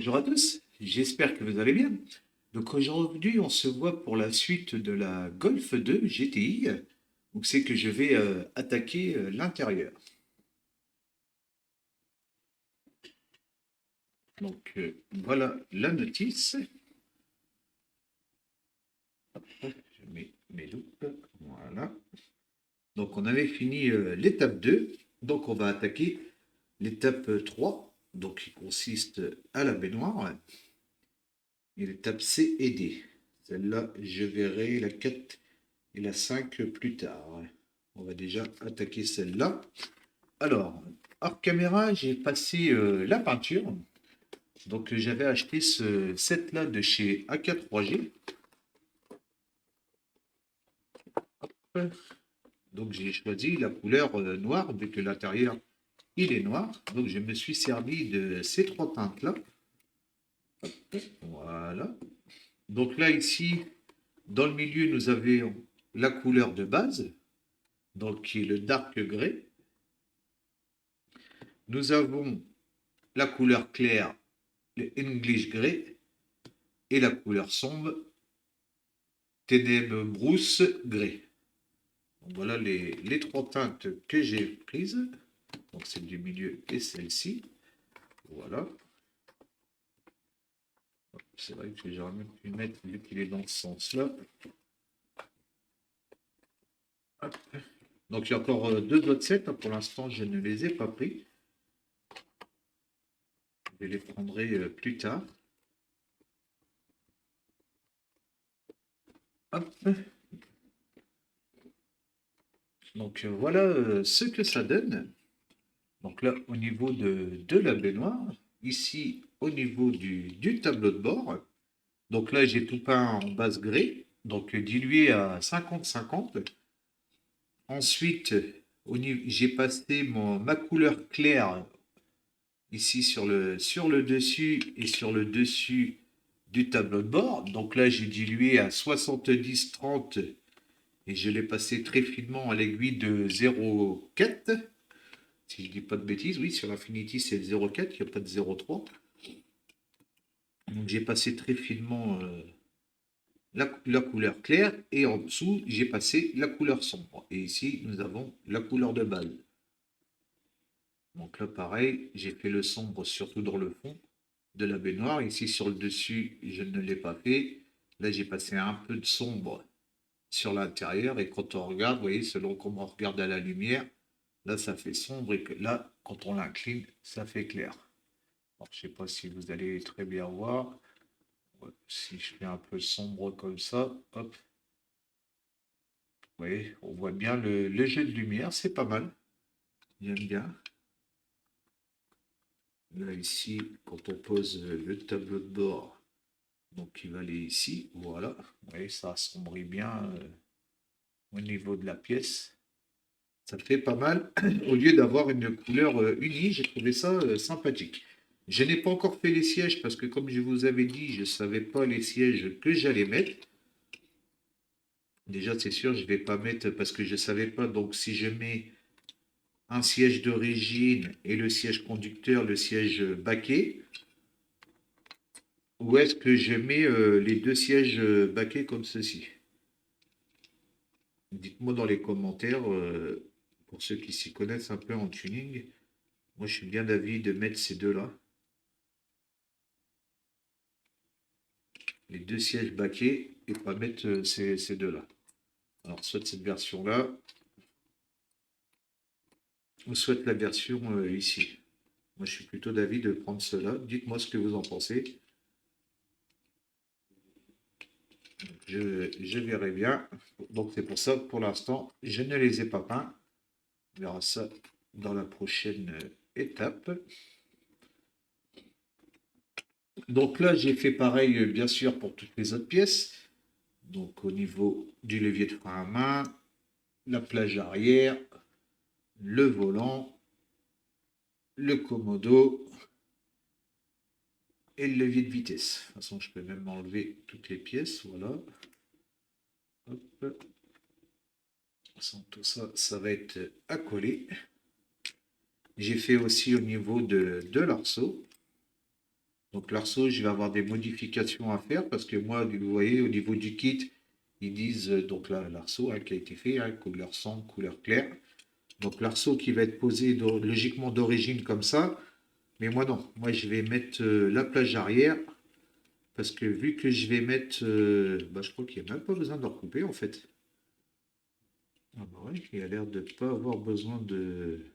Bonjour à tous, j'espère que vous allez bien. Donc aujourd'hui, on se voit pour la suite de la Golf 2 GTI. Donc c'est que je vais attaquer l'intérieur. Donc voilà la notice. Je mets mes loupes. Voilà. Donc on avait fini l'étape 2. Donc on va attaquer l'étape 3. Donc qui consiste à la baignoire. Et l'étape C et D. Celle-là, je verrai la 4 et la 5 plus tard. On va déjà attaquer celle-là. Alors, hors caméra, j'ai passé la peinture. Donc, j'avais acheté ce set-là de chez AK3G. Donc, j'ai choisi la couleur noire, vu que l'intérieur, il est noir. Donc, je me suis servi de ces trois teintes-là. Voilà. Donc là, ici, dans le milieu, nous avions la couleur de base, donc qui est le dark gray. Nous avons la couleur claire, le English Grey, et la couleur sombre, Ténèbres Brousse Grey. Donc voilà les trois teintes que j'ai prises. Donc celle du milieu et celle-ci. Voilà. C'est vrai que j'aurais même pu mettre, vu qu'il est dans ce sens-là. Donc il y a encore deux autres sets. Pour l'instant, je ne les ai pas pris. Je les prendrai plus tard. Hop. Donc voilà ce que ça donne. Donc là, au niveau de la baignoire, ici, au niveau du tableau de bord, donc là, j'ai tout peint en base gris, donc dilué à 50-50. Ensuite, j'ai passé ma couleur claire ici sur le dessus et sur le dessus du tableau de bord. Donc là, j'ai dilué à 70-30 et je l'ai passé très finement à l'aiguille de 0,4. Si je dis pas de bêtises, oui, sur l'Infinity, c'est le 0,4, il n'y a pas de 0,3. Donc j'ai passé très finement la couleur claire et en dessous, j'ai passé la couleur sombre. Et ici, nous avons la couleur de base. Donc là, pareil, j'ai fait le sombre surtout dans le fond de la baignoire. Ici, sur le dessus, je ne l'ai pas fait. Là, j'ai passé un peu de sombre sur l'intérieur. Et quand on regarde, vous voyez, selon comment on regarde à la lumière, là, ça fait sombre. Et que là, quand on l'incline, ça fait clair. Alors, je ne sais pas si vous allez très bien voir. Si je fais un peu sombre comme ça, hop. Oui, on voit bien le jet de lumière, c'est pas mal. J'aime bien. Là, ici, quand on pose le tableau de bord, donc il va aller ici, voilà. Vous voyez, ça assombrit bien au niveau de la pièce. Ça fait pas mal. Au lieu d'avoir une couleur unie, j'ai trouvé ça sympathique. Je n'ai pas encore fait les sièges parce que, comme je vous avais dit, je ne savais pas les sièges que j'allais mettre. Déjà, c'est sûr, je ne vais pas mettre parce que je ne savais pas. Donc, si je mets un siège d'origine et le siège conducteur, le siège baquet, ou est-ce que je mets les deux sièges baquets comme ceci? Dites-moi dans les commentaires, pour ceux qui s'y connaissent un peu en tuning. Moi, je suis bien d'avis de mettre ces deux-là. Les deux sièges baquets et pas mettre ces deux-là. Alors, soit cette version-là, ou soit la version ici. Moi, je suis plutôt d'avis de prendre cela. Dites-moi ce que vous en pensez. Je verrai bien. Donc, c'est pour ça que pour l'instant, je ne les ai pas peints. On verra ça dans la prochaine étape. Donc là, j'ai fait pareil, bien sûr, pour toutes les autres pièces. Donc, au niveau du levier de frein à main, la plage arrière, le volant, le commodo et le levier de vitesse. De toute façon, je peux même enlever toutes les pièces. Voilà. Hop. Tout ça, ça va être accolé. J'ai fait aussi au niveau de l'arceau. Donc l'arceau, je vais avoir des modifications à faire parce que moi, vous voyez, au niveau du kit, ils disent donc là l'arceau qui a été fait, hein, couleur sang, couleur claire. Donc l'arceau qui va être posé logiquement d'origine comme ça. Mais moi non, moi je vais mettre la plage arrière parce que vu que je vais mettre, bah, je crois qu'il n'y a même pas besoin de le recouper en fait. Ah bah ouais, il a l'air de ne pas avoir besoin de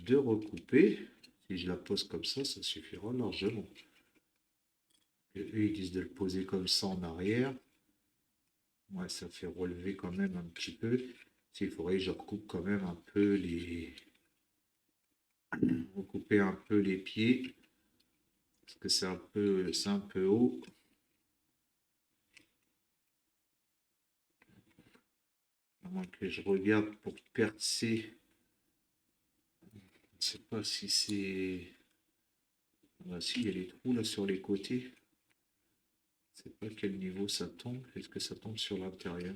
recouper. Si je la pose comme ça suffira largement. Et eux, ils disent de le poser comme ça en arrière. Ouais, ça fait relever quand même un petit peu. S'il faudrait que je recoupe quand même un peu les... recouper un peu les pieds. Parce que c'est un peu haut. À moins que je regarde pour percer. Je ne sais pas si c'est... Ah, si, il y a les trous là sur les côtés. Je ne sais pas quel niveau ça tombe. Est-ce que ça tombe sur l'intérieur?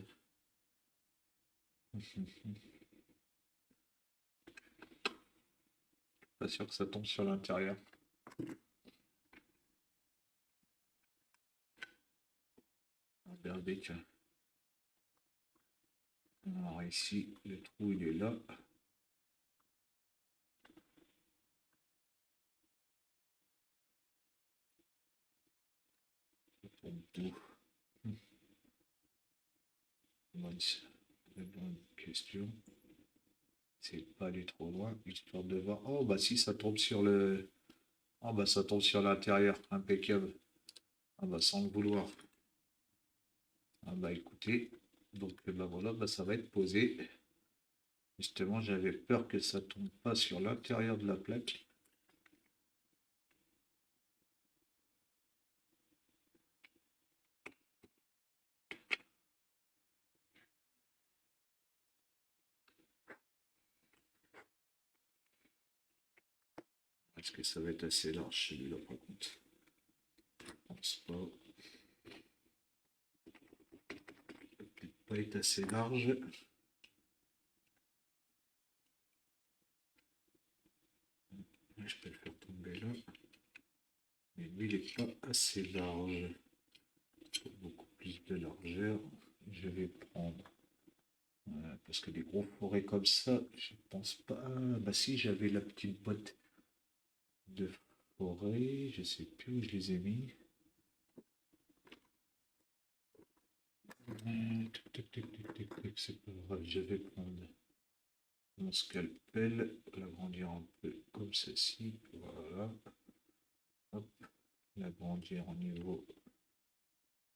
Pas sûr que ça tombe sur l'intérieur. Regardez, tiens. Alors ici, le trou il est là. Ça tombe tout. Bonne question. C'est pas aller trop loin, histoire de voir. Oh bah si ça tombe sur le. Oh bah ça tombe sur l'intérieur, impeccable. Ah bah sans le vouloir. Ah bah écoutez, donc bah voilà, bah ça va être posé. Justement, j'avais peur que ça tombe pas sur l'intérieur de la plaque. Est-ce que ça va être assez large celui-là par contre? Je pense pas. Ça peut peut-être pas être assez large. Je peux le faire tomber là. Mais lui, il n'est pas assez large. Il faut beaucoup plus de largeur. Je vais prendre. Parce que des gros forêts comme ça, je pense pas. Ah, bah si, j'avais la petite boîte de forêt. Je sais plus où je les ai mis. C'est pas grave, je vais prendre mon scalpel, l'agrandir un peu comme ceci. Voilà. Hop, l'agrandir au niveau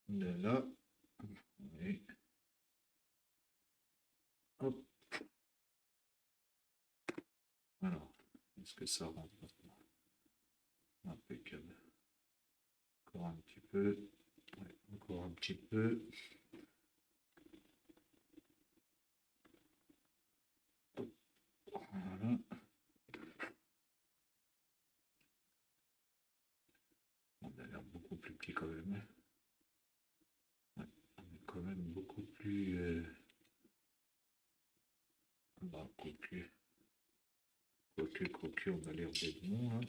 de là. Et hop. Alors, est-ce que ça rentre maintenant? Impeccable. Encore un petit peu. Ouais, encore un petit peu. Voilà. On a l'air beaucoup plus petit quand même. Ouais, on est quand même beaucoup plus. Bah, quoique, on a l'air d'être bon là.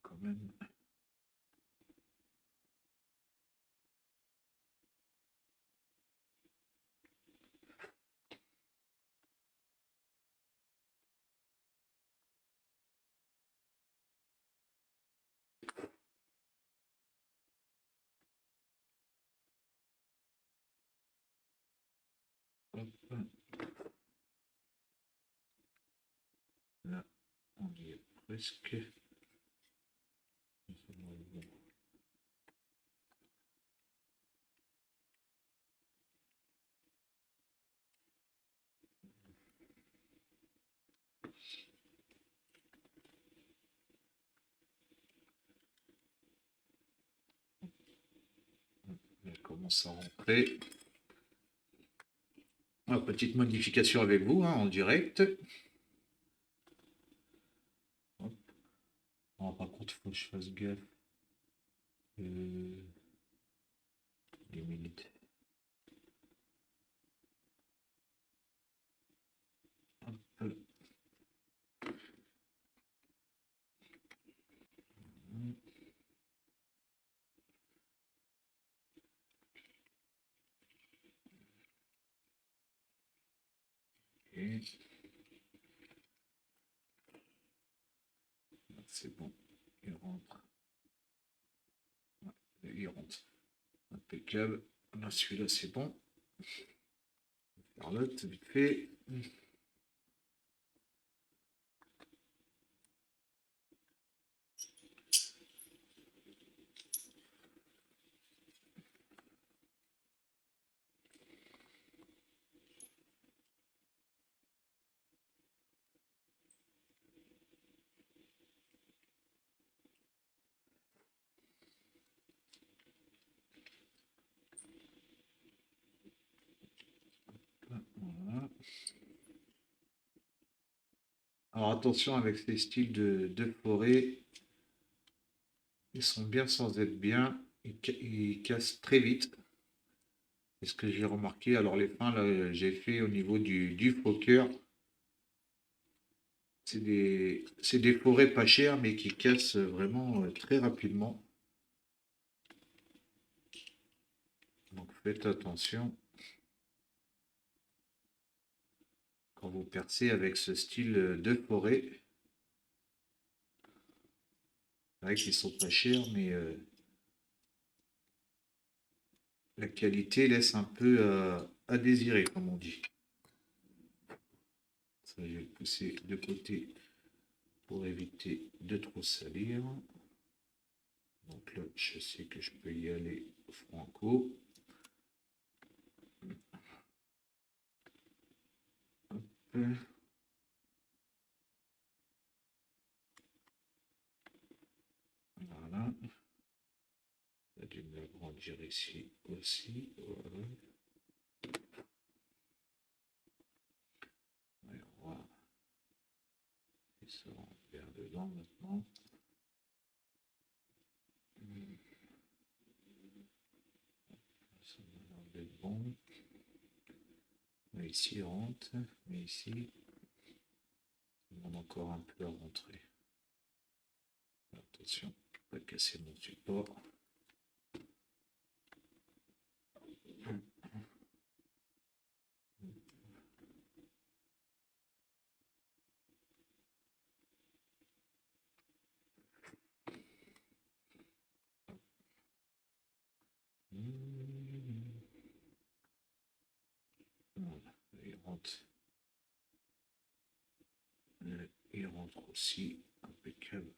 Quand même. Hop. Là, on y est presque. Elle commence à rentrer. Ah, petite modification avec vous hein, en direct. Hop. Ah, par contre, il faut que je fasse gaffe. 10 minutes. Et c'est bon, il rentre. Ouais, il rentre. Impeccable. Là, celui-là, c'est bon. Faire l'autre, vite fait. Voilà. Alors attention avec ces styles de forêt, ils sont bien sans être bien, ils cassent très vite. C'est ce que j'ai remarqué. Alors les fins, là, j'ai fait au niveau du Fokker. C'est des forêts pas chères, mais qui cassent vraiment très rapidement. Donc faites attention quand vous percez avec ce style de forêt. C'est vrai qu'ils sont pas chers, mais la qualité laisse un peu à désirer, comme on dit. Ça, je vais le pousser de côté pour éviter de trop salir. Donc là, je sais que je peux y aller franco. Hop. Voilà. Ça a dû me grandir ici aussi. Voilà. Et on va et ça rentre bien dedans maintenant. Ça m'a l'air d'être bon. Mais ici, il rentre. Mais ici, il demande encore un peu à rentrer. Attention, pas casser mon support. Voilà, il rentre. Il rentre aussi. Impeccable.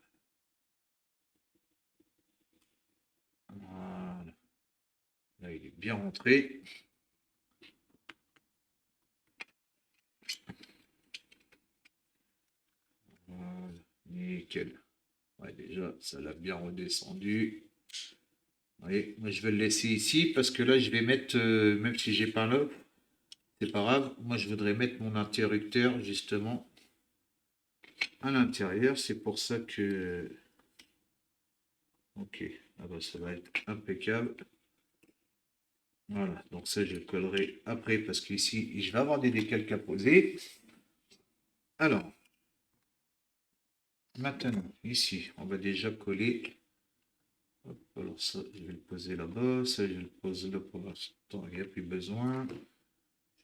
Voilà. Là, il est bien rentré. Voilà. Nickel. Ouais, déjà, ça l'a bien redescendu. Oui, moi je vais le laisser ici parce que là je vais mettre, même si j'ai pas là, c'est pas grave. Moi je voudrais mettre mon interrupteur justement à l'intérieur. C'est pour ça que. Ok, ah bah, ça va être impeccable. Voilà, donc ça je le collerai après parce qu'ici je vais avoir des décalques à poser. Alors, maintenant, ici, on va déjà coller. Hop, alors ça, je vais le poser là-bas. Ça, je le pose là pour l'instant, il n'y a plus besoin.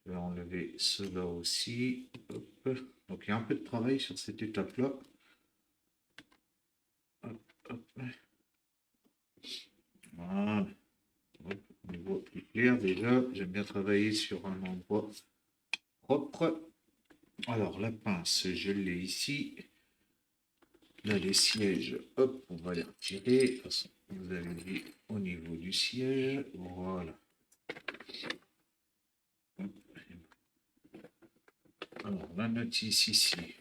Je vais enlever cela aussi. Hop. Donc il y a un peu de travail sur cette étape-là. Hop, hop. Voilà. Hop, on voit plus clair déjà. J'aime bien travailler sur un endroit propre. Alors la pince, je l'ai ici. Là, les sièges, hop, on va les retirer. De toute façon, vous avez vu au niveau du siège. Voilà. Hop. Alors, la notice ici.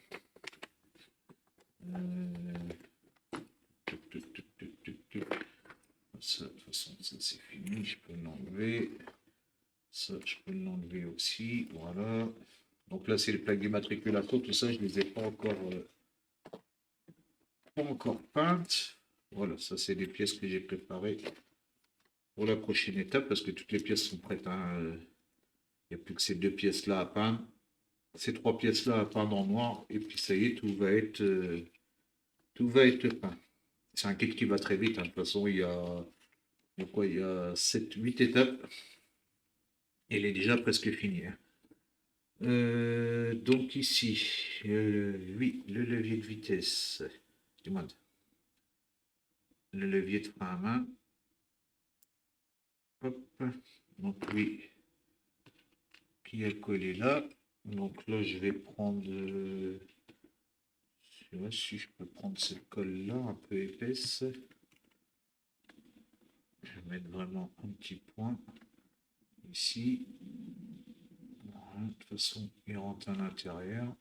Ça, de toute façon, ça c'est fini. Je peux l'enlever. Ça, je peux l'enlever aussi. Voilà. Donc là, c'est les plaques d'immatriculation. Tout ça, je ne les ai pas encore peintes. Voilà, ça, c'est les pièces que j'ai préparées pour la prochaine étape parce que toutes les pièces sont prêtes. Il n'y a plus que ces deux pièces-là à peindre. Ces trois pièces-là à peindre en noir. Et puis, ça y est, tout va être peint. C'est un kit qui va très vite. De toute façon, il y a 7-8 étapes. Et il est déjà presque fini. Donc ici, oui, le levier de vitesse, du moins, le levier de frein à main. Hop. Donc oui, qui a collé là. Donc là, je vais prendre, je sais pas si je peux prendre cette colle là, un peu épaisse. Je vais mettre vraiment un petit point ici. Voilà, de toute façon, il rentre à l'intérieur.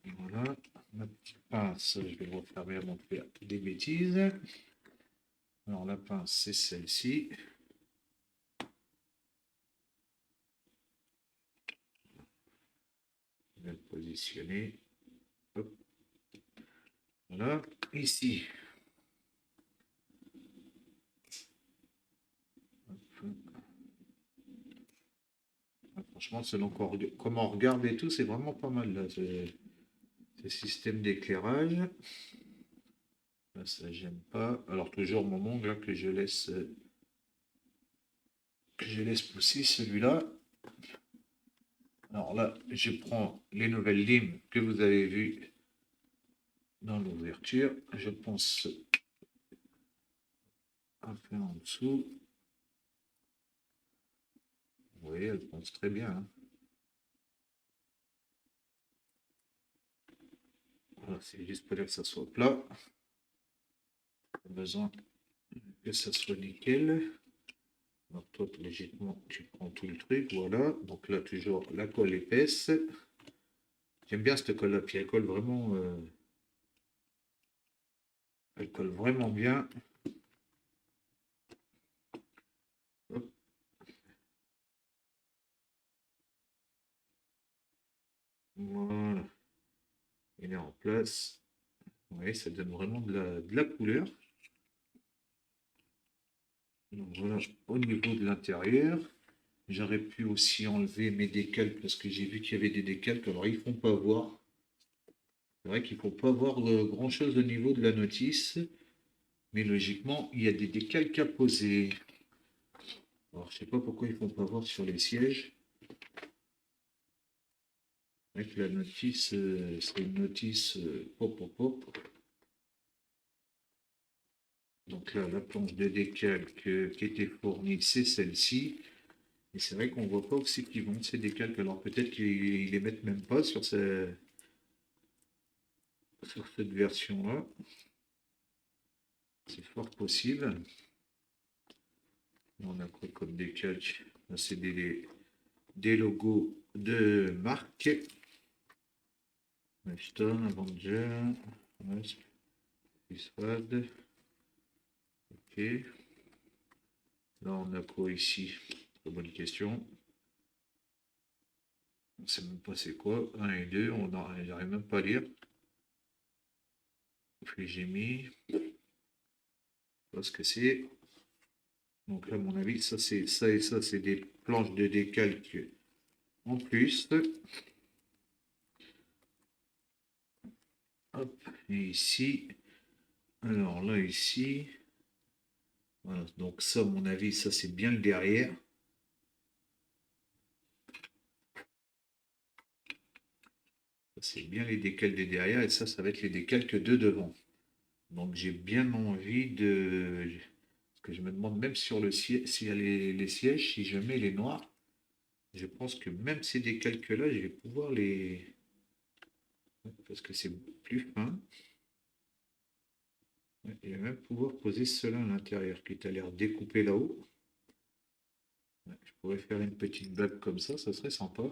Voilà, ma petite pince, je vais le refermer avant de faire des bêtises. Alors la pince, c'est celle-ci. Je vais le positionner. Hop. Voilà, ici. Hop. Ah, franchement, selon comment on regarde et tout, c'est vraiment pas mal là, ce système d'éclairage. Là, ça j'aime pas. Alors toujours mon ongle là, que je laisse pousser celui-là. Alors là, je prends les nouvelles limes que vous avez vues dans l'ouverture. Je pense un peu en dessous. Vous voyez, elle pense très bien, hein. Voilà, c'est juste pour dire que ça soit plat. Pas besoin que ça soit nickel. Donc toi, logiquement, tu prends tout le truc, voilà. Donc là, toujours la colle épaisse. J'aime bien cette colle-là, puis elle colle vraiment bien. Hop. Voilà, il est en place. Vous voyez, ça donne vraiment de la couleur. Donc voilà, au niveau de l'intérieur, j'aurais pu aussi enlever mes décalques parce que j'ai vu qu'il y avait des décalques. Alors, ils ne font pas voir. C'est vrai qu'il ne faut pas voir grand-chose au niveau de la notice. Mais logiquement, il y a des décalques à poser. Alors, je ne sais pas pourquoi ils ne font pas voir sur les sièges. Avec la notice, c'est une notice pop, pop, pop. Donc là, la planche de décalque qui était fournie, c'est celle-ci. Et c'est vrai qu'on ne voit pas où c'est qu'ils vont ces décalques. Alors peut-être qu'ils les mettent même pas sur cette version-là. C'est fort possible. On a quoi comme décalque? C'est des logos de marque. Ashton, Avenger, Swisswad. Ok. Là, on a quoi ici? Très bonne question. On ne sait même pas c'est quoi. 1 et 2, on n'arrive même pas à lire. Puis j'ai mis. Je sais pas ce que c'est. Donc là, à mon avis, ça c'est ça et ça, c'est des planches de décalque en plus. Hop, et ici. Alors là, ici. Voilà, donc ça, à mon avis, ça c'est bien le derrière. C'est bien les décalques de derrière et ça va être les décalques de devant. Donc j'ai bien envie de. Parce que je me demande même sur le siège, s'il y a les sièges, si je mets les noirs, je pense que même ces décalques-là, je vais pouvoir les. Parce que c'est plus fin. Ouais, je vais même pouvoir poser cela à l'intérieur, qui a l'air découpé là-haut. Ouais, je pourrais faire une petite bague comme ça serait sympa.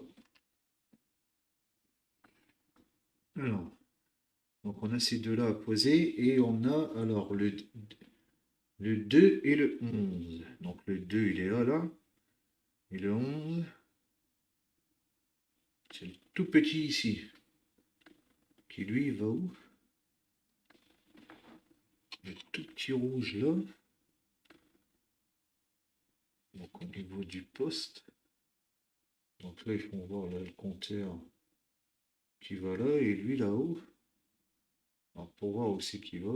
Alors, donc on a ces deux-là à poser et on a alors le 2 et le 11. Donc le 2 il est là. Et le 11, c'est le tout petit ici. Qui lui va où? Le tout petit rouge là. Donc au niveau du poste. Donc là ils font voir là, le compteur qui va là et lui là-haut. Alors pour voir où c'est qu'il va.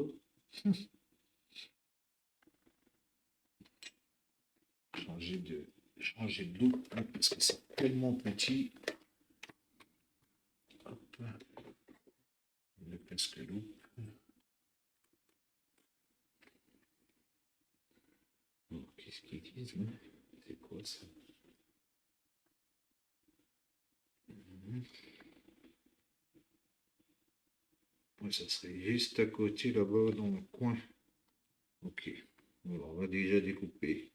Changer de changer de loupe parce que c'est tellement petit. Hop. Le casque loupe. Bon, qu'est-ce qu'ils disent là? C'est quoi ça? Ouais, ça serait juste à côté là-bas dans le coin. Ok. Alors, on va déjà découper.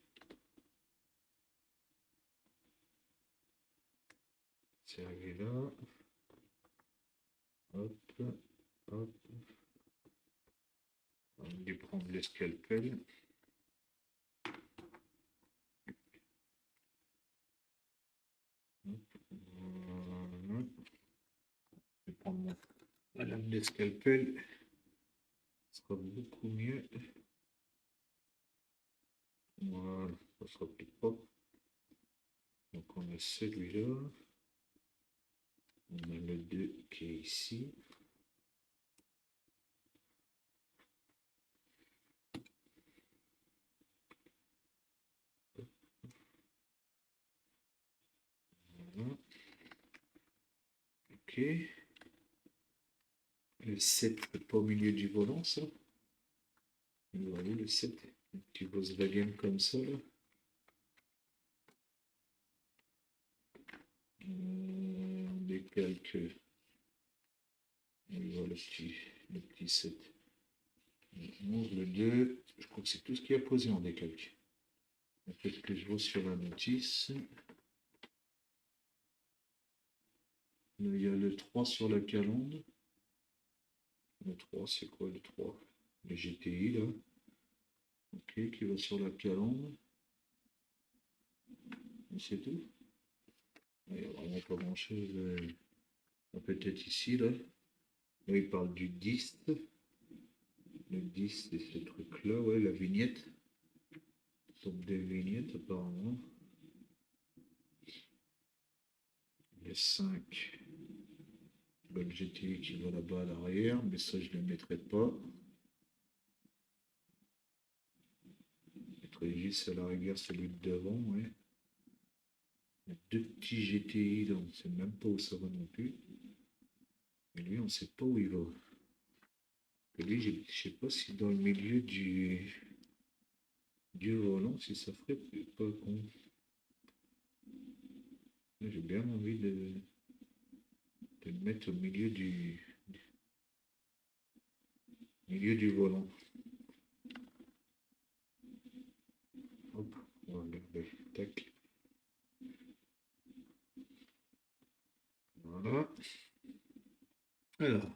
C'est arrivé là. Hop, hop. On va lui prendre le scalpel. Voilà. Je vais prendre la lame de scalpel. Ce sera beaucoup mieux. Voilà, ça sera plus propre. Donc on a celui-là. On a le 2 qui est ici. Voilà. Ok. Le 7, pas au milieu du volant, ça. Il va où le 7? Un petit Volkswagen comme ça, là. On décalque. On voit le petit 7. On ouvre le 2. Je crois que c'est tout ce qui a posé en décalque. Peut-être que je vois sur la notice. Là, il y a le 3 sur la calandre. Le 3, c'est quoi le 3? Le GTI, là. Ok, qui va sur la calandre. Et c'est tout. Il n'y a vraiment pas grand-chose. Peut-être ici, là. Là, il parle du 10. Le 10, c'est ce truc-là, ouais, la vignette. Sorte de vignette, apparemment. Le 5. Le GTI qui va là-bas à l'arrière, mais ça, je ne le mettrai pas. Je mettrai juste à la rigueur celui de devant, ouais. Il y a deux petits GTI, donc on ne sait même pas où ça va non plus. Mais lui, on ne sait pas où il va. Et lui, je ne sais pas si dans le milieu du volant, si ça ferait pas con. J'ai bien envie de le mettre au milieu du volant. Hop, on va regarder. Tac. Voilà. Alors,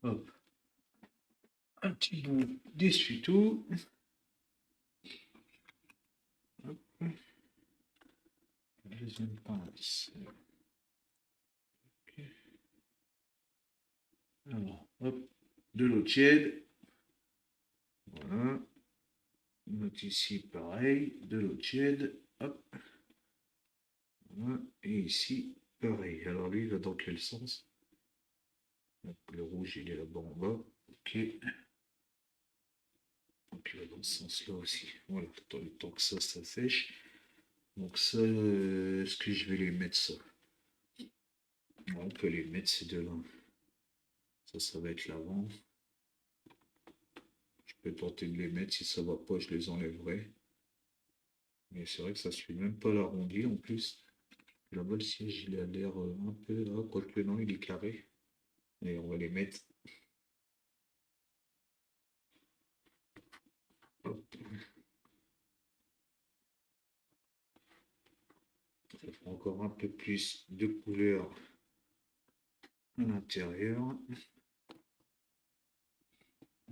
hop. Un petit bout d'essuie-tout. Hop. Deuxième pince. Ok. Alors, hop. De l'eau tiède. Voilà. Note ici, pareil. De l'eau tiède. Hop. Voilà. Et ici, pareil. Alors lui, il va dans quel sens? Donc, le rouge, il est là-bas en bas. Ok. Donc, il va dans ce sens-là aussi. Voilà. Le temps que ça sèche. Donc ça, est-ce que je vais les mettre ça? On peut les mettre ces deux-là. Ça va être l'avant. Je peux tenter de les mettre. Si ça va pas, je les enlèverai. Mais c'est vrai que ça suit même pas l'arrondi en plus. Là-bas, le siège, il a l'air un peu là. Quoique non, il est carré. Et on va les mettre. Hop. Ça fera encore un peu plus de couleur à l'intérieur.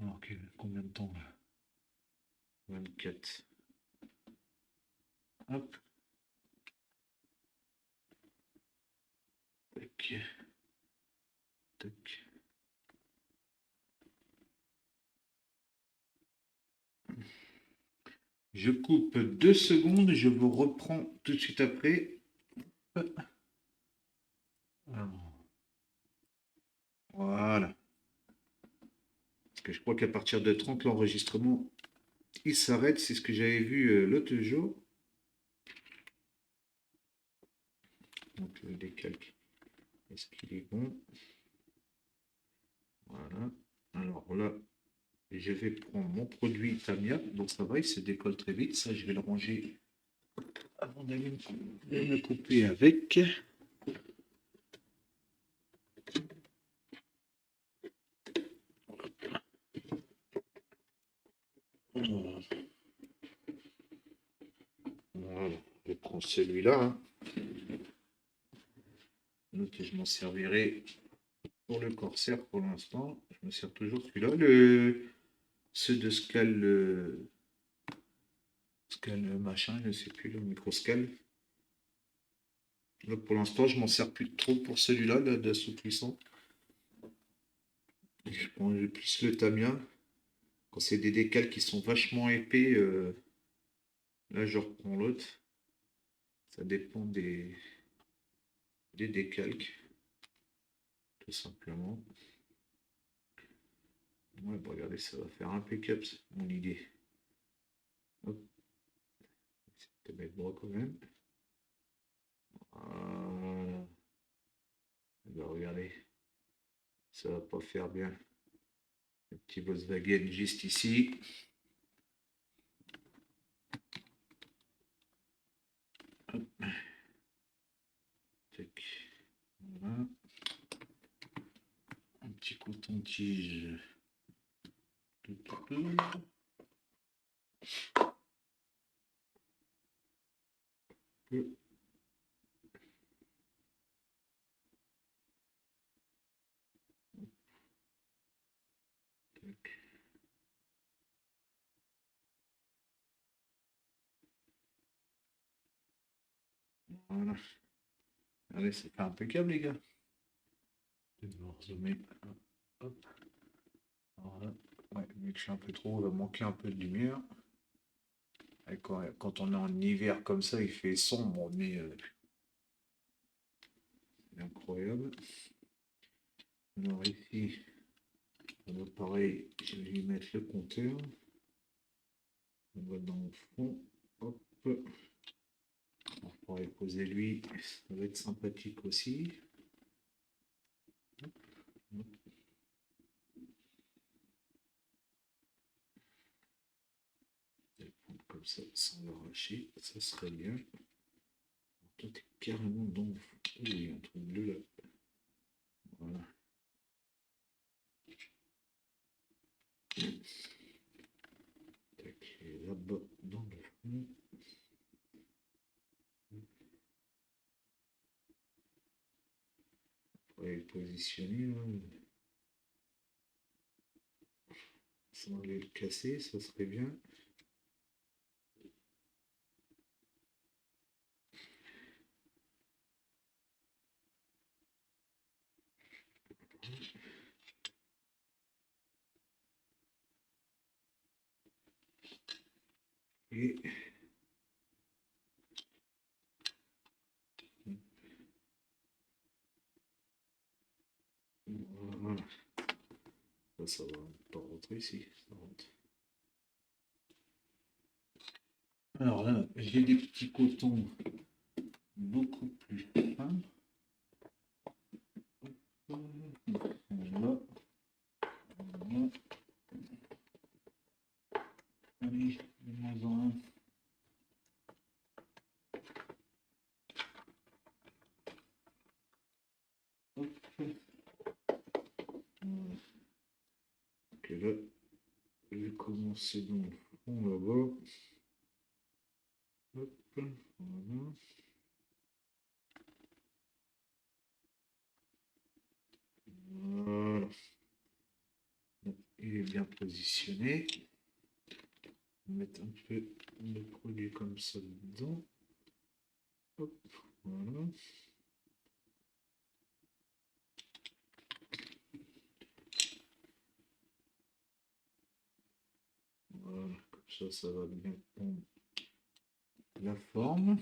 Ok, combien de temps là? 24. Hop. Tac. Tac. Je coupe 2 secondes, je vous reprends tout de suite après. Voilà. Parce que je crois qu'à partir de 30, l'enregistrement, il s'arrête. C'est ce que j'avais vu l'autre jour. Donc le décalque, est-ce qu'il est bon? Voilà. Alors là, je vais prendre mon produit Tamiya. Donc ça va, il se décolle très vite. Ça, je vais le ranger avant d'aller me couper avec. Voilà, je prends celui-là, hein. Donc je m'en servirai pour le corsaire pour l'instant. Je me sers toujours celui-là. Ceux de Scal, Scal machin, je ne sais plus, le microscal. Là, pour l'instant, je m'en sers plus trop pour celui-là, d'assouplissant. Je prends plus le Tamiya. Quand c'est des décals qui sont vachement épais, là je reprends l'autre. Ça dépend des décalques, tout simplement. Ouais, bah regardez, ça va faire impeccable, mon idée. Hop, c'est mettre droit quand même. Voilà. Bah, regardez, ça va pas faire bien. Le petit Volkswagen juste ici. Hop. Tac. Voilà. Un petit coton-tige. Voilà. Allez, c'est fait impeccable, les gars. Je vais vous rezoomer. Hop. Voilà. Ouais, vu que je suis un peu trop, il va manquer un peu de lumière. Et quand on est en hiver comme ça, il fait sombre, mais c'est incroyable. Alors ici, pareil, je vais lui mettre le compteur. On va dans le fond. Hop. On pourrait poser lui. Ça va être sympathique aussi. Je vais prendre comme ça sans l'arracher. Ça serait bien. Alors, toi, t'es carrément dans le fond. Oh, il y a un truc bleu là. Voilà. Tac, et là-bas, dans le fond. On pourrait le positionner là. Sans aller le casser, ça serait bien. Et voilà. Ça va pas rentrer ici. Ça rentre. Alors là, j'ai des petits cotons beaucoup plus fins. Voilà. Voilà. Allez, de moins en un. Hop. Voilà. Donc là, je vais commencer dans le fond là-bas. Hop. Voilà. Voilà. Donc, il est bien positionné. On va mettre un peu de produit comme ça dedans. Hop. Voilà. Voilà, comme ça va bien prendre la forme.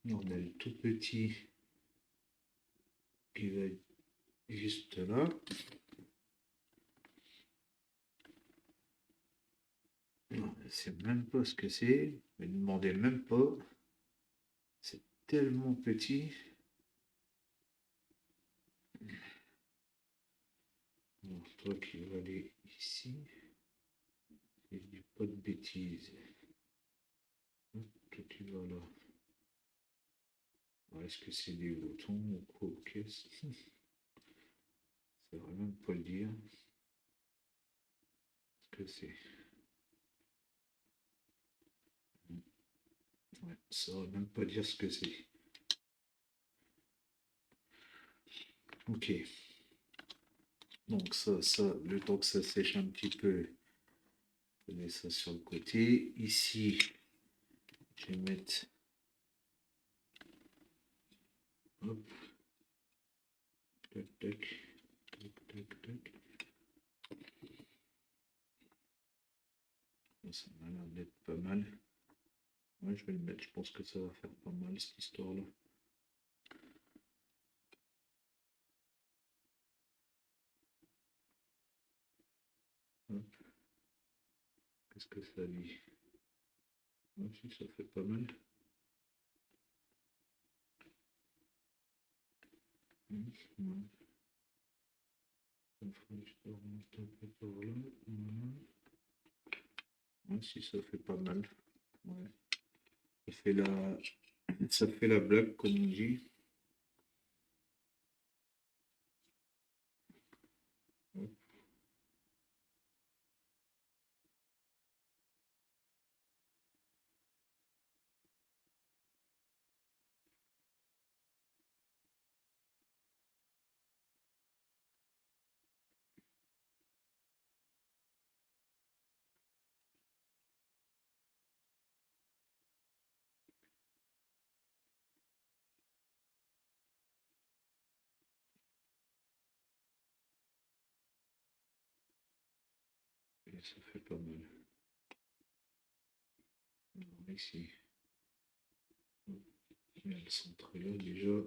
On a le tout petit qui va être juste là. Je ne sais même pas ce que c'est. Ne me demandez même pas. C'est tellement petit. Bon, toi qui vas aller ici, je dis pas de bêtises. Hop, toi tu vas là. Est-ce que c'est des boutons ou quoi? Qu'est-ce que ça va même pas le dire. Ce que c'est. Ouais, ça va même pas dire ce que c'est. Ok. Donc ça, le temps que ça sèche un petit peu, je mets ça sur le côté. Ici, je vais mettre. Hop. Tac, tac. Tac, tac, tac. Ça m'a l'air d'être pas mal. Ouais, je vais le mettre. Je pense que ça va faire pas mal cette histoire-là. Qu'est-ce que ça dit? Ouais, si, ça fait pas mal. Ouais. Je remonte un peu par là. Voilà. Ouais, si, ça fait pas mal. Ouais. Ça fait la blague, comme on dit. Hop. Et ça fait pas mal. Alors, ici, il y a le centre là déjà.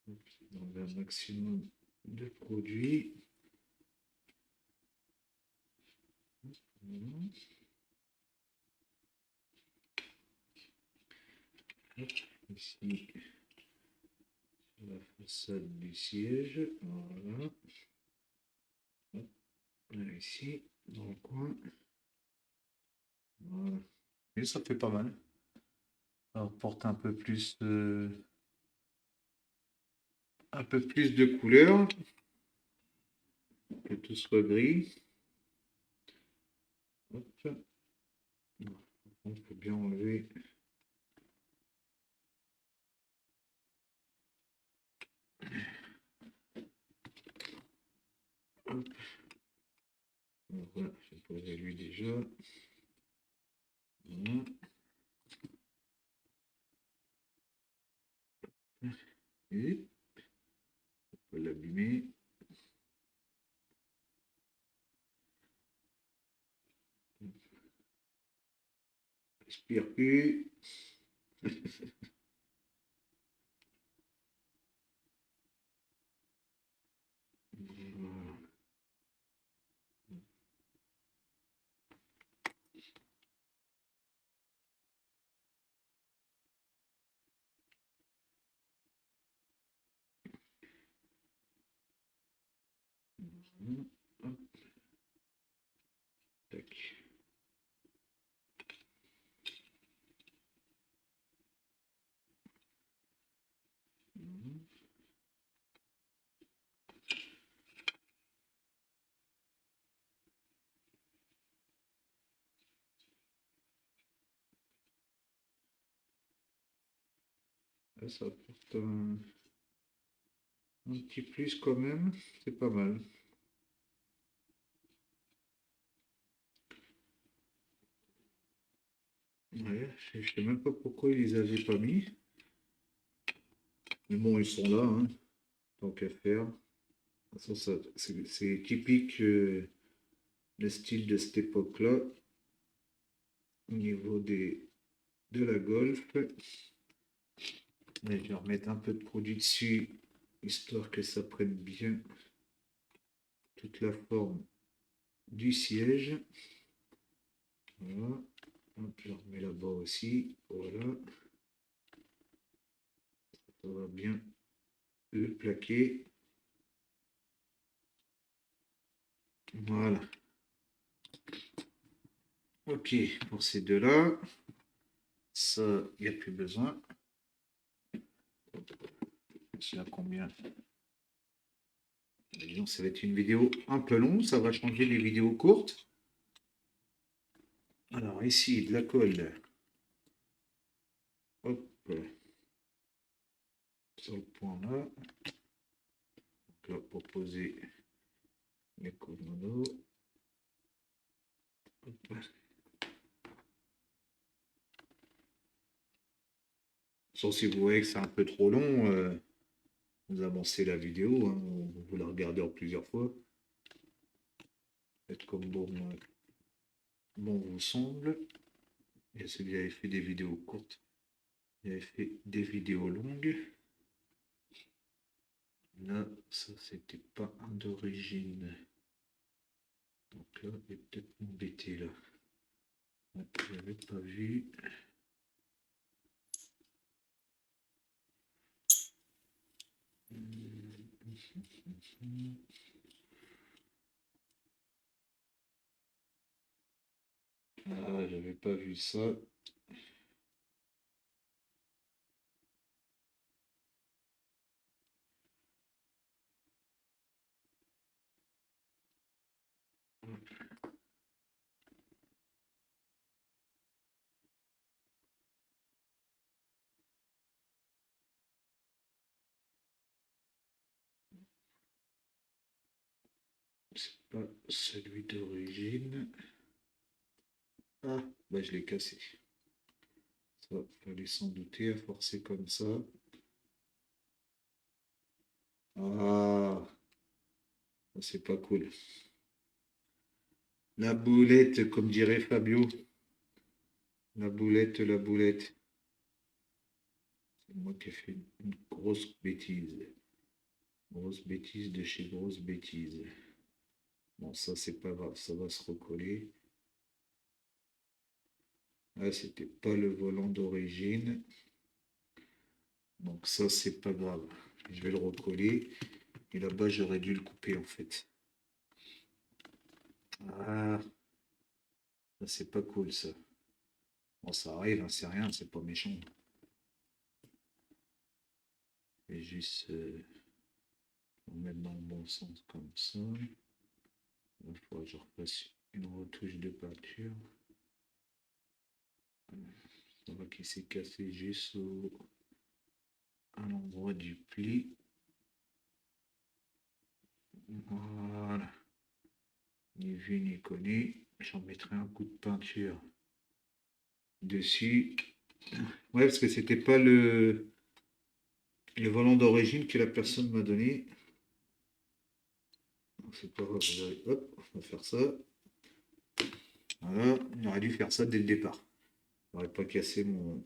On a un maximum de produits. Voilà. Hop, ici, la façade du siège. Voilà. Hop, là, ici, dans le coin. Voilà. Et ça fait pas mal. Ça apporte un peu plus de couleur. Que tout soit gris. Hop. Il faut bien enlever. Hop. Voilà, j'ai posé lui déjà. Voilà. Et on peut l'abîmer. Respire plus. Voilà. Hop. Tac. Là, ça apporte un petit plus quand même. C'est pas mal. Ouais, je sais même pas pourquoi ils les avaient pas mis. Mais bon, ils sont là, hein, tant qu'à faire. De toute façon, c'est typique le style de cette époque-là. Au niveau de la Golf. Et je vais remettre un peu de produit dessus, histoire que ça prenne bien toute la forme du siège. Voilà. Hop, je remets là-bas aussi. Voilà. Ça va bien le plaquer. Voilà. Ok, pour ces deux-là, ça, il n'y a plus besoin. C'est à combien? Disons, ça va être une vidéo un peu longue, ça va changer les vidéos courtes. Alors ici, de la colle. Hop. Sur le point là. Donc là, pour poser les commandos. Hop. Sauf si vous voyez que c'est un peu trop long, vous avancez la vidéo, hein, vous la regardez en plusieurs fois. Faites comme bon vous semble. Et si vous avez fait des vidéos courtes, vous avez fait des vidéos longues. Là, ça c'était pas un d'origine. Donc là, il est peut-être embêté là. Je n'avais pas vu. Ah, j'avais pas vu ça. C'est pas celui d'origine. Ah, bah je l'ai cassé. Ça, fallait s'en douter à forcer comme ça. Ah, c'est pas cool. La boulette, comme dirait Fabio. La boulette, la boulette. C'est moi qui ai fait une grosse bêtise. Grosse bêtise de chez grosse bêtise. Bon, ça, c'est pas grave, ça va se recoller. Ah, c'était pas le volant d'origine. Donc ça, c'est pas grave. Je vais le recoller. Et là-bas, j'aurais dû le couper, en fait. Ah, ça, c'est pas cool, ça. Bon, ça arrive, hein, c'est rien, c'est pas méchant. Je vais juste mettre dans le bon sens comme ça. Il faudra que je refasse une retouche de peinture. On voit qu'il s'est cassé juste à l'endroit du pli. Voilà. Ni vu ni connu. J'en mettrai un coup de peinture dessus. Ouais, parce que c'était pas le volant d'origine que la personne m'a donné. C'est pas grave. Hop, on va faire ça. Voilà, on aurait dû faire ça dès le départ. J'aurais pas cassé mon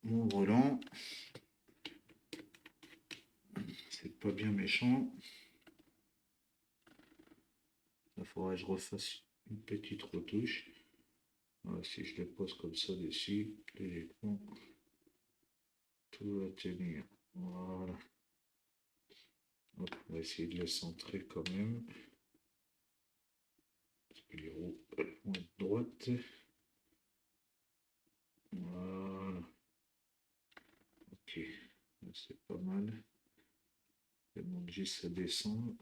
volant. C'est pas bien méchant. Il faudrait que je refasse une petite retouche. Voilà, si je le pose comme ça dessus, logiquement, tout va tenir. Voilà. Hop, on va essayer de le centrer quand même. Parce que les roues vont être droites. Voilà. Ok, c'est pas mal. Je demande juste à descendre.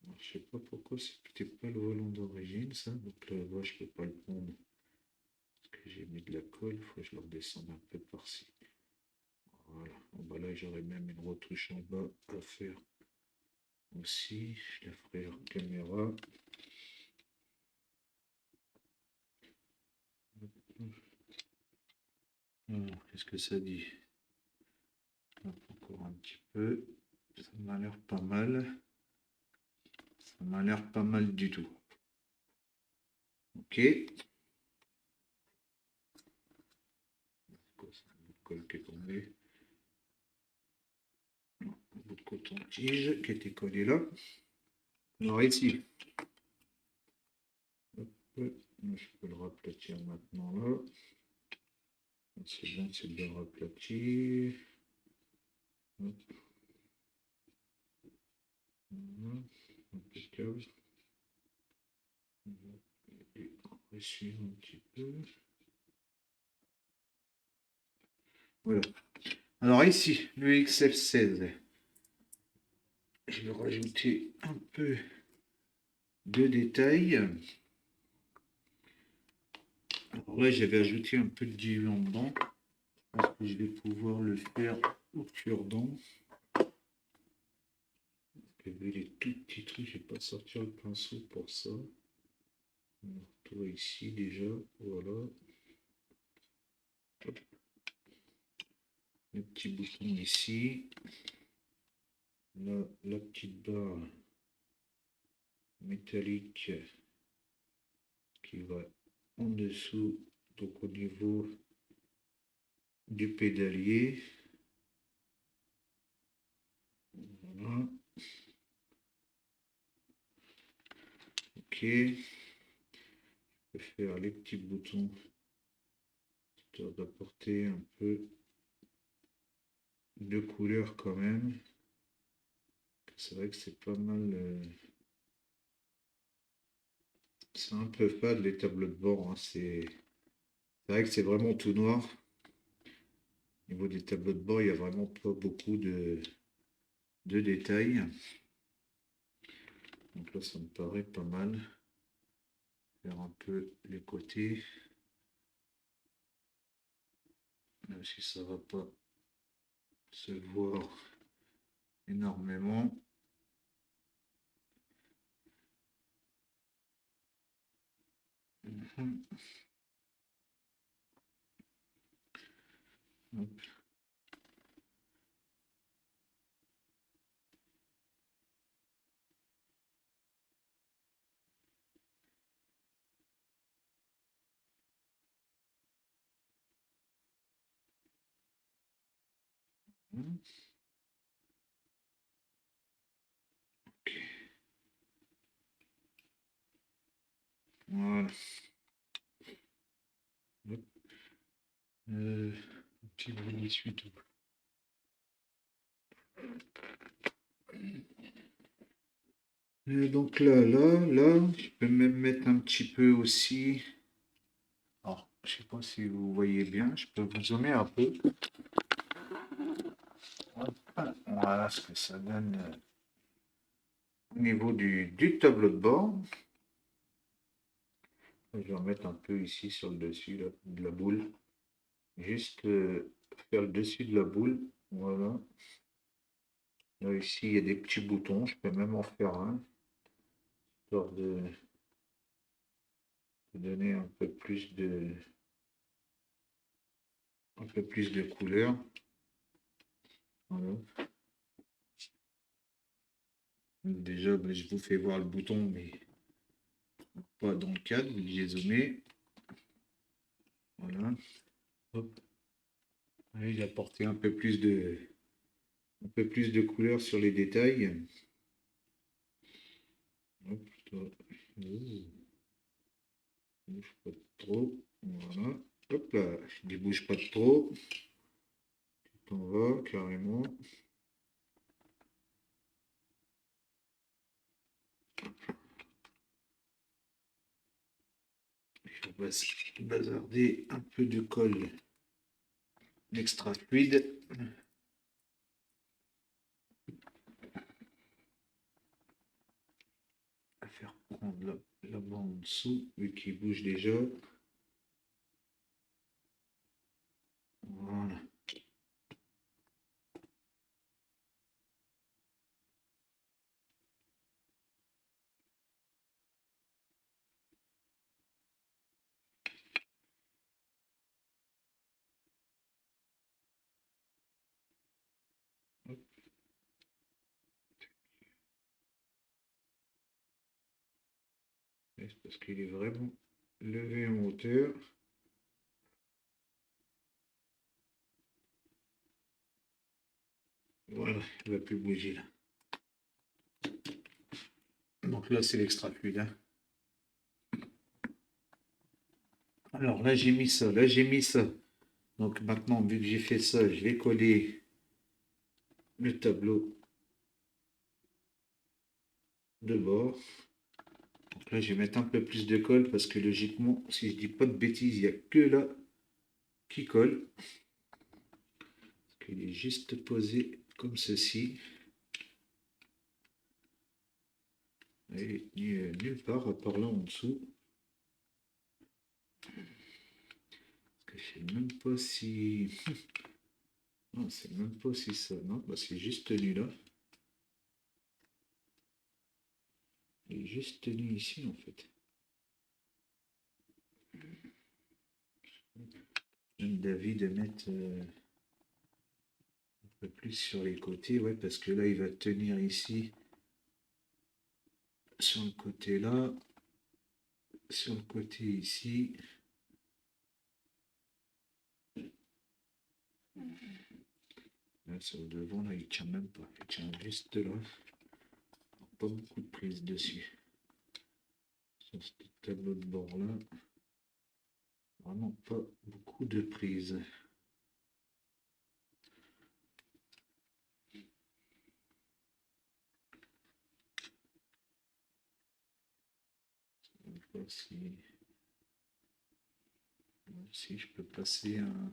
Alors, je sais pas pourquoi c'est peut-être pas le volant d'origine ça. Donc là, je peux pas le prendre. Parce que j'ai mis de la colle, il faut que je le redescende un peu par-ci. Voilà. En bas là, j'aurais même une retouche en bas à faire aussi. Je la ferai en caméra. Alors, qu'est-ce que ça dit? Hop, encore un petit peu. Ça m'a l'air pas mal. Ça m'a l'air pas mal du tout. Ok. C'est un bout de colle qui est tombé. Non, un bout de coton-tige qui était collé là. Alors ici. Hop, je peux le raplatir maintenant là. C'est bon, c'est bien aplati. Hop. Voilà. Impeccable. Et on va suivre un petit peu. Voilà. Alors ici, le XF16. Je vais rajouter un peu de détails. Alors là, j'avais ajouté un peu de diluant dedans. Je pense que je vais pouvoir le faire au cure-dent. Vu les tout petits trucs, je vais pas sortir le pinceau pour ça. Alors, toi ici déjà, voilà. Hop. Le petit bouton ici. Là, la petite barre métallique qui va en dessous, donc au niveau du pédalier. Voilà. Ok. Je vais faire les petits boutons histoire d'apporter un peu de couleur quand même. C'est vrai que c'est pas mal. C'est un peu fade les tableaux de bord. Hein. C'est vrai que c'est vraiment tout noir. Au niveau des tableaux de bord, il n'y a vraiment pas beaucoup de détails. Donc là, ça me paraît pas mal. Faire un peu les côtés. Même si ça va pas se voir énormément. Mhm. Hop. Mhm. Ok. Voilà. Hop. Un petit bout d'essuie-tout. Donc là, je peux même mettre un petit peu aussi. Alors, je sais pas si vous voyez bien, je peux vous zoomer un peu. Hop. Voilà ce que ça donne au niveau du tableau de bord. Je vais en mettre un peu ici sur le dessus là, de la boule. Juste faire le dessus de la boule. Voilà. Là, ici, il y a des petits boutons. Je peux même en faire un. Histoire de donner un peu plus de couleur. Voilà. Déjà, ben, je vous fais voir le bouton, mais pas dans le cadre, vu que j'ai zoomé. Voilà. Hop. Allez, j'ai apporté un peu plus de couleur sur les détails. Hop, toi. Ouh, bouge pas trop. Voilà. Hop là, je dis bouge pas trop. Tu t'en vas carrément. Il faut bazarder un peu de colle extra fluide. À faire prendre la bande en dessous, vu qu'il bouge déjà. Voilà. Hop. C'est parce qu'il est vraiment levé en hauteur. Voilà, il ne va plus bouger là. Donc là, c'est l'extra fluide. Hein. Alors là, j'ai mis ça. Là, j'ai mis ça Donc maintenant, vu que j'ai fait ça, je vais coller le tableau de bord. Donc là, je vais mettre un peu plus de colle parce que logiquement, si je dis pas de bêtises, il n'y a que là qui colle. Parce qu'il est juste posé comme ceci. Et nulle part à part là en dessous. Parce que je sais même pas si... Non, c'est même pas si ça. Non, bah, c'est juste tenu là. Il est juste tenu ici en fait. J'aime d'avis de mettre un peu plus sur les côtés, ouais, parce que là il va tenir ici, sur le côté là, sur le côté ici. Là, sur le devant, là, il tient même pas. Il tient juste là. Pas beaucoup de prise dessus. Sur ce tableau de bord là, vraiment pas beaucoup de prise. Je sais pas si je peux passer un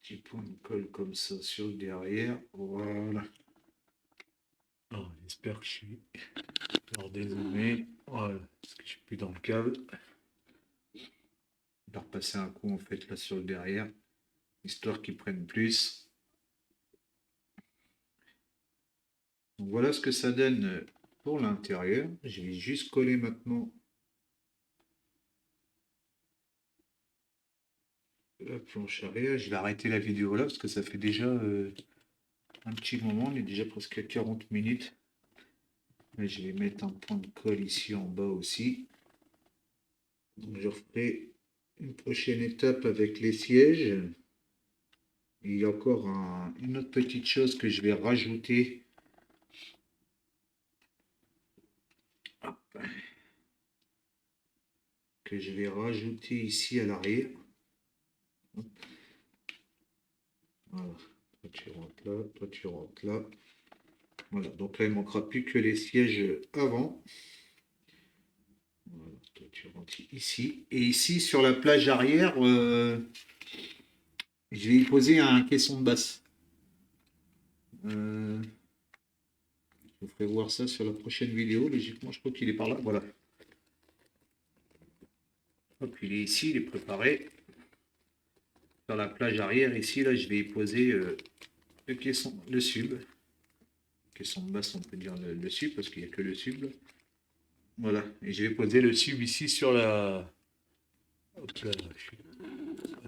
petit point de colle comme ça sur le derrière. Voilà. Oh, j'espère que je suis hors dézoomé. Voilà, parce que je suis plus dans le câble. Je vais repasser un coup en fait là sur le derrière, histoire qu'ils prennent plus. Donc voilà ce que ça donne pour l'intérieur. Je vais juste coller maintenant la planche arrière. Je vais arrêter la vidéo là parce que ça fait déjà un petit moment. On est déjà presque à 40 minutes. Mais je vais mettre un point de colle ici en bas aussi. Donc je referai une prochaine étape avec les sièges. Il y a encore une autre petite chose que je vais rajouter. Hop. Que je vais rajouter ici à l'arrière. Voilà. Toi tu rentres là, toi tu rentres là. Voilà, donc là il ne manquera plus que les sièges avant. Voilà, toi tu rentres ici. Et ici sur la plage arrière, je vais y poser un caisson de basse. Je vous ferai voir ça sur la prochaine vidéo. Logiquement, je crois qu'il est par là. Voilà. Hop, il est ici, il est préparé. Sur la plage arrière, ici, là, je vais y poser le caisson, le sub. Caisson de basse, on peut dire le sub, parce qu'il n'y a que le sub. Voilà. Et je vais poser le sub ici sur la. Hop là,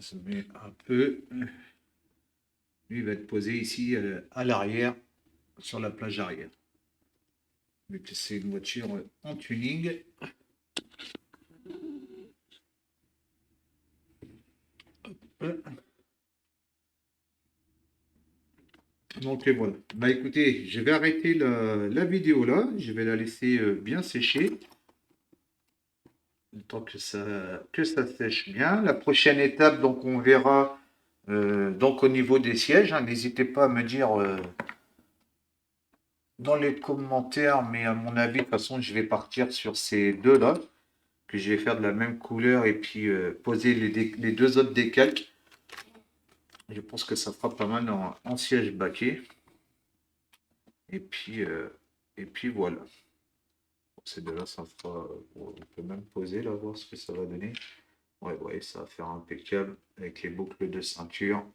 je met un peu. Lui, il va être posé ici à l'arrière, sur la plage arrière. Vu que c'est une voiture en tuning. Donc voilà. Bah écoutez, je vais arrêter la vidéo là. Je vais la laisser bien sécher. Le temps que ça sèche bien. La prochaine étape, donc on verra donc au niveau des sièges. Hein. N'hésitez pas à me dire dans les commentaires, mais à mon avis, de toute façon, je vais partir sur ces deux-là, que je vais faire de la même couleur et puis poser les deux autres décalques. Je pense que ça fera pas mal en siège baquet. Et puis voilà. Ces deux-là, ça fera. On peut même poser là, voir ce que ça va donner. Ouais, ouais, ça va faire impeccable avec les boucles de ceinture.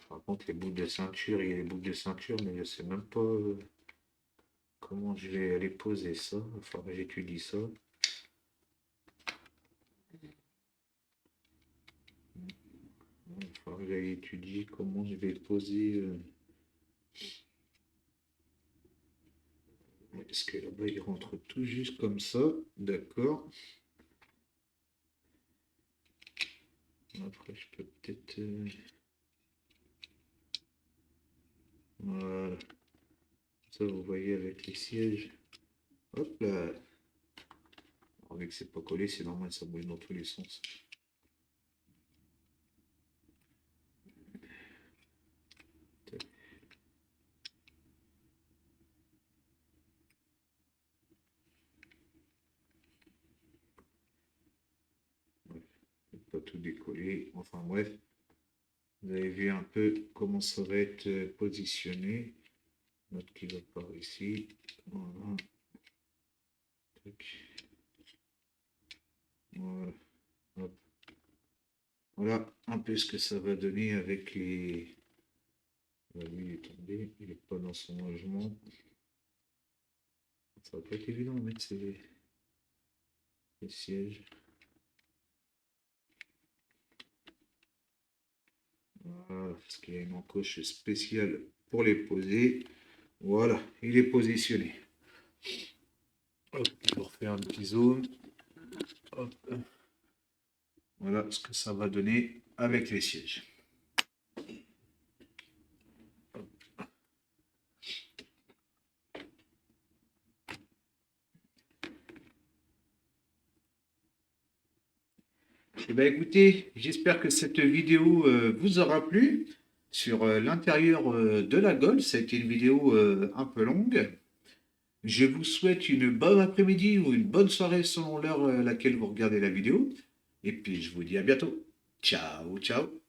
Par contre, les boucles de ceinture, il y a les boucles de ceinture, mais je sais même pas comment je vais aller poser ça. Enfin, j'étudie ça. Il faudra que j'aille étudier comment je vais poser. Est-ce que là-bas, il rentre tout juste comme ça? D'accord. Après, je peux peut-être. Voilà. Ça, vous voyez avec les sièges. Hop là. Avec que c'est pas collé, c'est normal, ça bouge dans tous les sens. Bref, pas tout décoller. Enfin bref, vous avez vu un peu comment ça va être positionné. Note qui va par ici. Voilà. Tac. Voilà. Hop. Voilà un peu ce que ça va donner avec les... Lui, il est tombé, il n'est pas dans son logement. Ça va pas être évident de mettre les sièges. Voilà, parce qu'il y a une encoche spéciale pour les poser. Voilà, il est positionné. Hop, je vais refaire un petit zoom. Hop. Voilà ce que ça va donner avec les sièges. Eh bien, écoutez, j'espère que cette vidéo vous aura plu sur l'intérieur de la Golf. Ça a été une vidéo un peu longue. Je vous souhaite une bonne après-midi ou une bonne soirée selon l'heure à laquelle vous regardez la vidéo. Et puis, je vous dis à bientôt. Ciao, ciao.